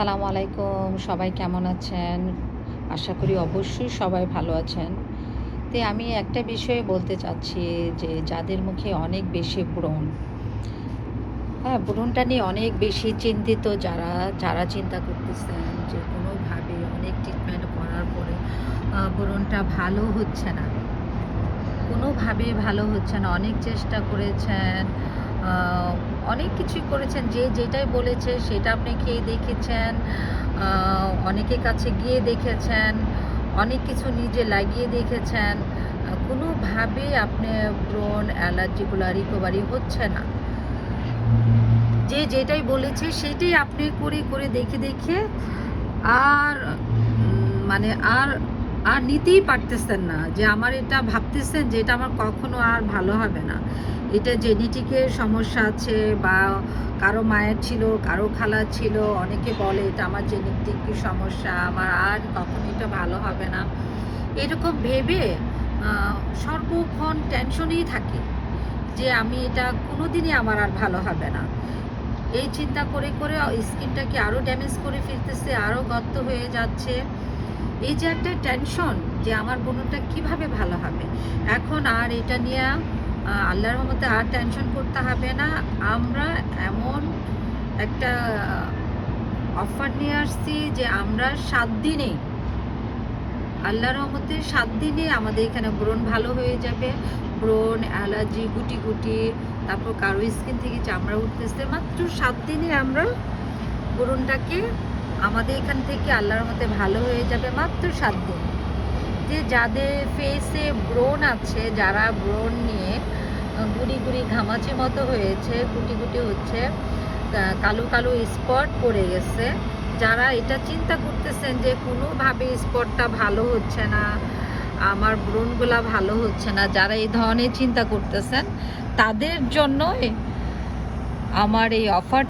আসসালামু আলাইকুম। সবাই কেমন আছেন? আশা করি অবশ্যই সবাই ভালো আছেন। আমি একটা বিষয়ে বলতে চাচ্ছি যে যাদের মুখে অনেক বেশি ব্রণ, হ্যাঁ? ব্রণটা নিয়ে অনেক বেশি চিন্তিত যারা চিন্তা করতেছেন যে কোনোভাবে অনেক ট্রিটমেন্ট করার পরে ব্রণটা ভালো হচ্ছে না। কোনোভাবেই ভালো হচ্ছে না। অনেক চেষ্টা করেছেন, আ অনেক কিছুই করেছেন। যে যেটাই বলেছে সেটা আপনি খেয়ে দেখেছেন। আ অনেকের কাছে গিয়ে দেখেছেন। অনেক কিছু নিজে লাগিয়ে দেখেছেন। কোনোভাবেই আপনি ব্রণ, অ্যালার্জিগুলা রিকভারি হচ্ছে না। যে যেটাই বলেছে সেটাই আপনি করে দেখে আর মানে আর নিতেই পারতেছেন না। যে আমার এটা ভাবতেছেন যে এটা আমার কখনো আর ভালো হবে না। এটা জেনেটিকের সমস্যা আছে বা কারো মায়ের ছিল, কারো খালার ছিল। অনেকে বলে এটা আমার জেনেটিক সমস্যা, আমার আর কখনো এটা ভালো হবে না। এরকম ভেবে আ সর্বক্ষণ টেনশনেই থাকি যে আমি এটা কোনোদিনই আমার আর ভালো হবে না। এই চিন্তা করে স্কিনটাকে আরও ড্যামেজ করে ফেলতেছে, আরও গর্ত হয়ে যাচ্ছে। এই যে একটা টেনশন যে আমার বোনটা কিভাবে ভালো হবে। এখন আর এটা নিয়ে আল্লাহর রহমতে আর টেনশন করতে হবে না। আমরা এমন একটা অফার নিয়ে আসছি যে আমরা ৭ দিনেই, আল্লাহর রহমতে ৭ দিনে আমাদের এখানে ব্রণ ভালো হয়ে যাবে। ব্রণ, অ্যালার্জি, গুটি, তারপর কারো স্কিন থেকে চামড়া উঠতেছে। মাত্র ৭ দিনে আমরা ব্রণটাকে আমাদের এখান থেকে আল্লাহর রহমতে ভালো হয়ে যাবে মাত্র ৭ দিন। যে যাদের ফেসে ব্রণ আছে, যারা ব্রণ নিয়ে গুড়ি ঘামাচি মতো হয়েছে, গুটি হচ্ছে, কালো স্পট পড়ে গেছে, যারা এটা চিন্তা করতেছেন যে কোনোভাবে স্পটটা ভালো হচ্ছে না, আমার ব্রণগুলা ভালো হচ্ছে না, যারা এই ধরনের চিন্তা করতেছেন তাদের জন্যই আমার এই অফার।